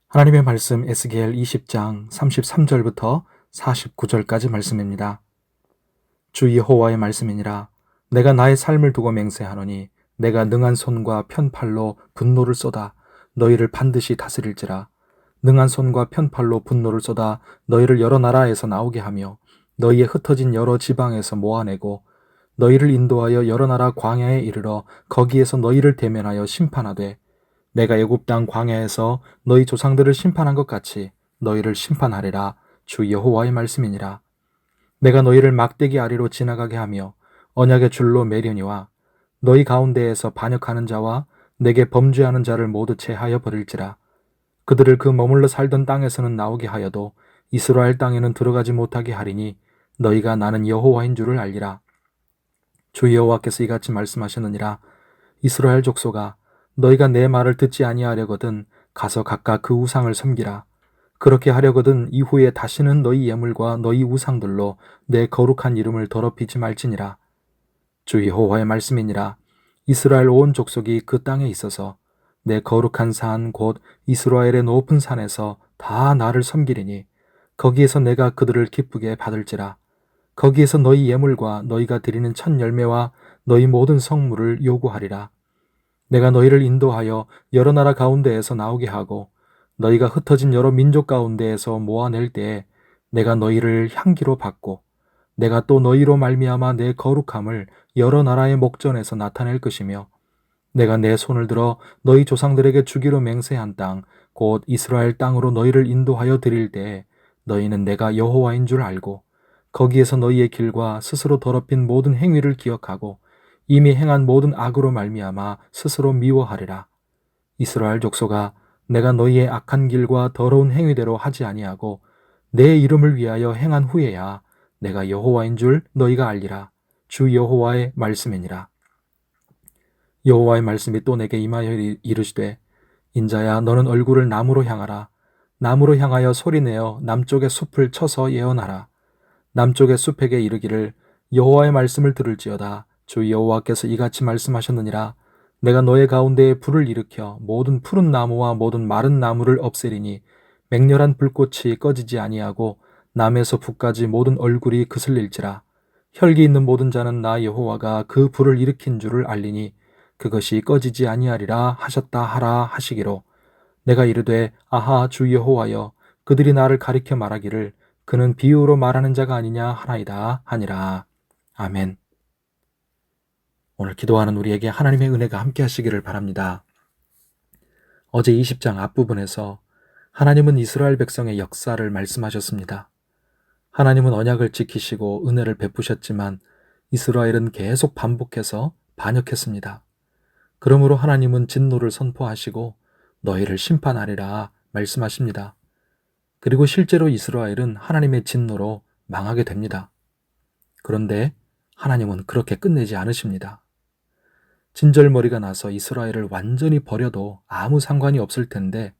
하나님의 말씀 에스겔 20장 33절부터 49절까지 말씀입니다. 주 여호와의 말씀이니라. 내가 나의 삶을 두고 맹세하노니 내가 능한 손과 편팔로 분노를 쏟아 너희를 반드시 다스릴지라. 능한 손과 편팔로 분노를 쏟아 너희를 여러 나라에서 나오게 하며 너희의 흩어진 여러 지방에서 모아내고 너희를 인도하여 여러 나라 광야에 이르러 거기에서 너희를 대면하여 심판하되 내가 애굽 땅 광야에서 너희 조상들을 심판한 것 같이 너희를 심판하리라. 주 여호와의 말씀이니라. 내가 너희를 막대기 아래로 지나가게 하며 언약의 줄로 매려니와 너희 가운데에서 반역하는 자와 내게 범죄하는 자를 모두 제하여 버릴지라. 그들을 그 머물러 살던 땅에서는 나오게 하여도 이스라엘 땅에는 들어가지 못하게 하리니 너희가 나는 여호와인 줄을 알리라. 주 여호와께서 이같이 말씀하셨느니라. 이스라엘 족속아, 너희가 내 말을 듣지 아니하려거든 가서 각각 그 우상을 섬기라. 그렇게 하려거든 이후에 다시는 너희 예물과 너희 우상들로 내 거룩한 이름을 더럽히지 말지니라. 주 여호와의 말씀이니라. 이스라엘 온 족속이 그 땅에 있어서 내 거룩한 산 곧 이스라엘의 높은 산에서 다 나를 섬기리니 거기에서 내가 그들을 기쁘게 받을지라. 거기에서 너희 예물과 너희가 드리는 첫 열매와 너희 모든 성물을 요구하리라. 내가 너희를 인도하여 여러 나라 가운데에서 나오게 하고 너희가 흩어진 여러 민족 가운데에서 모아낼 때에 내가 너희를 향기로 받고 내가 또 너희로 말미암아 내 거룩함을 여러 나라의 목전에서 나타낼 것이며 내가 내 손을 들어 너희 조상들에게 주기로 맹세한 땅 곧 이스라엘 땅으로 너희를 인도하여 드릴 때에 너희는 내가 여호와인 줄 알고 거기에서 너희의 길과 스스로 더럽힌 모든 행위를 기억하고 이미 행한 모든 악으로 말미암아 스스로 미워하리라. 이스라엘 족속아, 내가 너희의 악한 길과 더러운 행위대로 하지 아니하고 내 이름을 위하여 행한 후에야 내가 여호와인 줄 너희가 알리라. 주 여호와의 말씀이니라. 여호와의 말씀이 또 내게 임하여 이르시되 인자야, 너는 얼굴을 남으로 향하라. 남으로 향하여 소리내어 남쪽의 숲을 쳐서 예언하라. 남쪽의 숲에게 이르기를 여호와의 말씀을 들을지어다. 주 여호와께서 이같이 말씀하셨느니라. 내가 너의 가운데에 불을 일으켜 모든 푸른 나무와 모든 마른 나무를 없애리니 맹렬한 불꽃이 꺼지지 아니하고 남에서 북까지 모든 얼굴이 그슬릴지라. 혈기 있는 모든 자는 나 여호와가 그 불을 일으킨 줄을 알리니 그것이 꺼지지 아니하리라 하셨다 하라 하시기로 내가 이르되 아하 주 여호와여 그들이 나를 가리켜 말하기를 그는 비유로 말하는 자가 아니냐 하나이다 하니라. 아멘. 오늘 기도하는 우리에게 하나님의 은혜가 함께 하시기를 바랍니다. 어제 20장 앞부분에서 하나님은 이스라엘 백성의 역사를 말씀하셨습니다. 하나님은 언약을 지키시고 은혜를 베푸셨지만 이스라엘은 계속 반복해서 반역했습니다. 그러므로 하나님은 진노를 선포하시고 너희를 심판하리라 말씀하십니다. 그리고 실제로 이스라엘은 하나님의 진노로 망하게 됩니다. 그런데 하나님은 그렇게 끝내지 않으십니다. 진절머리가 나서 이스라엘을 완전히 버려도 아무 상관이 없을 텐데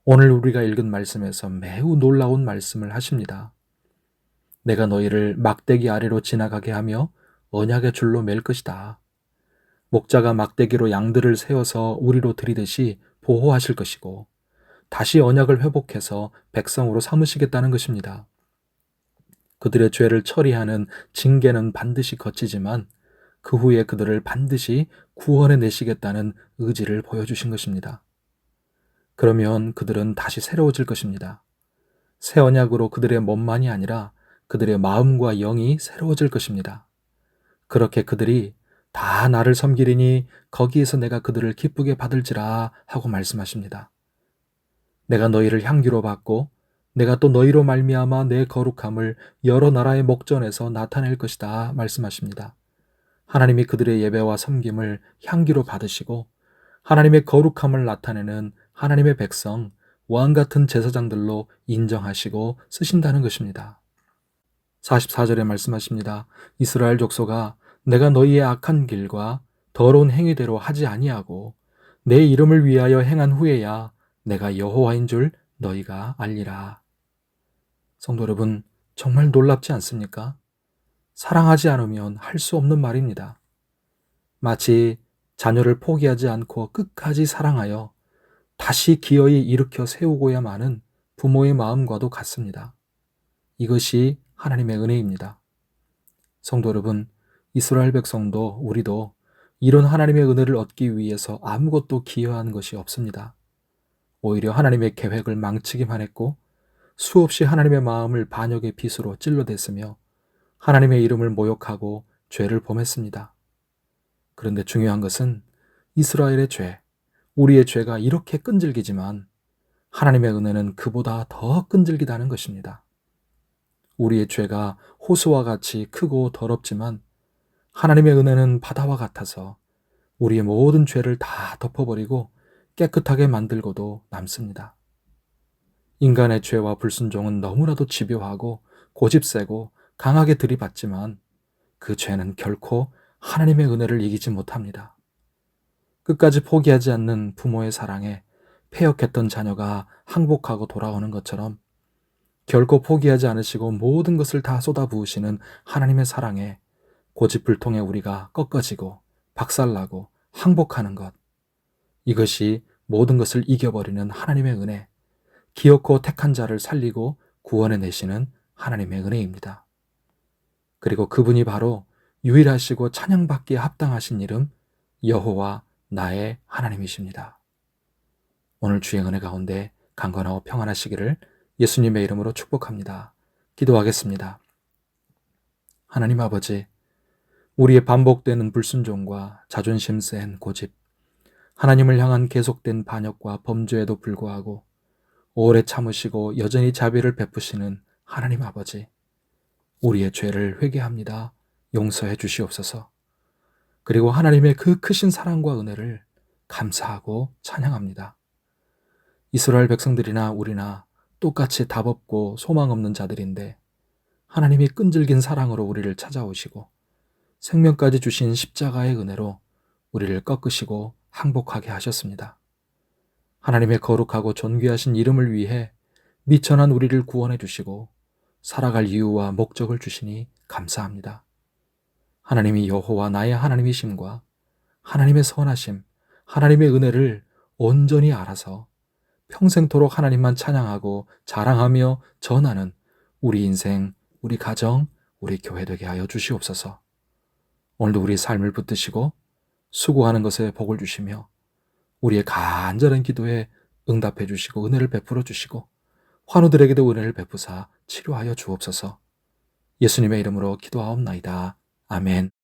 오늘 우리가 읽은 말씀에서 매우 놀라운 말씀을 하십니다. 내가 너희를 막대기 아래로 지나가게 하며 언약의 줄로 맬 것이다. 목자가 막대기로 양들을 세워서 우리로 들이듯이 보호하실 것이고 다시 언약을 회복해서 백성으로 삼으시겠다는 것입니다. 그들의 죄를 처리하는 징계는 반드시 거치지만 그 후에 그들을 반드시 구원해 내시겠다는 의지를 보여주신 것입니다. 그러면 그들은 다시 새로워질 것입니다. 새 언약으로 그들의 몸만이 아니라 그들의 마음과 영이 새로워질 것입니다. 그렇게 그들이 다 나를 섬기리니 거기에서 내가 그들을 기쁘게 받을지라 하고 말씀하십니다. 내가 너희를 향기로 받고 내가 또 너희로 말미암아 내 거룩함을 여러 나라의 목전에서 나타낼 것이다 말씀하십니다. 하나님이 그들의 예배와 섬김을 향기로 받으시고 하나님의 거룩함을 나타내는 하나님의 백성, 왕 같은 제사장들로 인정하시고 쓰신다는 것입니다. 44절에 말씀하십니다. 이스라엘 족속아, 내가 너희의 악한 길과 더러운 행위대로 하지 아니하고 내 이름을 위하여 행한 후에야 내가 여호와인 줄 너희가 알리라. 성도 여러분, 정말 놀랍지 않습니까? 사랑하지 않으면 할 수 없는 말입니다. 마치 자녀를 포기하지 않고 끝까지 사랑하여 다시 기어이 일으켜 세우고야만 은 부모의 마음과도 같습니다. 이것이 하나님의 은혜입니다. 성도 여러분, 이스라엘 백성도 우리도 이런 하나님의 은혜를 얻기 위해서 아무것도 기여한 것이 없습니다. 오히려 하나님의 계획을 망치기만 했고 수없이 하나님의 마음을 반역의 빗으로 찔러댔으며 하나님의 이름을 모욕하고 죄를 범했습니다. 그런데 중요한 것은 이스라엘의 죄, 우리의 죄가 이렇게 끈질기지만 하나님의 은혜는 그보다 더 끈질기다는 것입니다. 우리의 죄가 호수와 같이 크고 더럽지만 하나님의 은혜는 바다와 같아서 우리의 모든 죄를 다 덮어버리고 깨끗하게 만들고도 남습니다. 인간의 죄와 불순종은 너무나도 집요하고 고집세고 강하게 들이받지만 그 죄는 결코 하나님의 은혜를 이기지 못합니다. 끝까지 포기하지 않는 부모의 사랑에 패역했던 자녀가 항복하고 돌아오는 것처럼 결코 포기하지 않으시고 모든 것을 다 쏟아부으시는 하나님의 사랑에 고집불통의 우리가 꺾어지고 박살나고 항복하는 것, 이것이 모든 것을 이겨버리는 하나님의 은혜, 기어코 택한 자를 살리고 구원해내시는 하나님의 은혜입니다. 그리고 그분이 바로 유일하시고 찬양받기에 합당하신 이름 여호와 나의 하나님이십니다. 오늘 주의 은혜 가운데 강건하고 평안하시기를 예수님의 이름으로 축복합니다. 기도하겠습니다. 하나님 아버지, 우리의 반복되는 불순종과 자존심 센 고집, 하나님을 향한 계속된 반역과 범죄에도 불구하고 오래 참으시고 여전히 자비를 베푸시는 하나님 아버지, 우리의 죄를 회개합니다. 용서해 주시옵소서. 그리고 하나님의 그 크신 사랑과 은혜를 감사하고 찬양합니다. 이스라엘 백성들이나 우리나 똑같이 답 없고 소망 없는 자들인데 하나님이 끈질긴 사랑으로 우리를 찾아오시고 생명까지 주신 십자가의 은혜로 우리를 꺾으시고 항복하게 하셨습니다. 하나님의 거룩하고 존귀하신 이름을 위해 미천한 우리를 구원해 주시고 살아갈 이유와 목적을 주시니 감사합니다. 하나님이 여호와 나의 하나님이심과 하나님의 선하심, 하나님의 은혜를 온전히 알아서 평생토록 하나님만 찬양하고 자랑하며 전하는 우리 인생, 우리 가정, 우리 교회 되게 하여 주시옵소서. 오늘도 우리 삶을 붙드시고 수고하는 것에 복을 주시며 우리의 간절한 기도에 응답해 주시고 은혜를 베풀어 주시고 환우들에게도 은혜를 베푸사 치료하여 주옵소서. 예수님의 이름으로 기도하옵나이다. 아멘.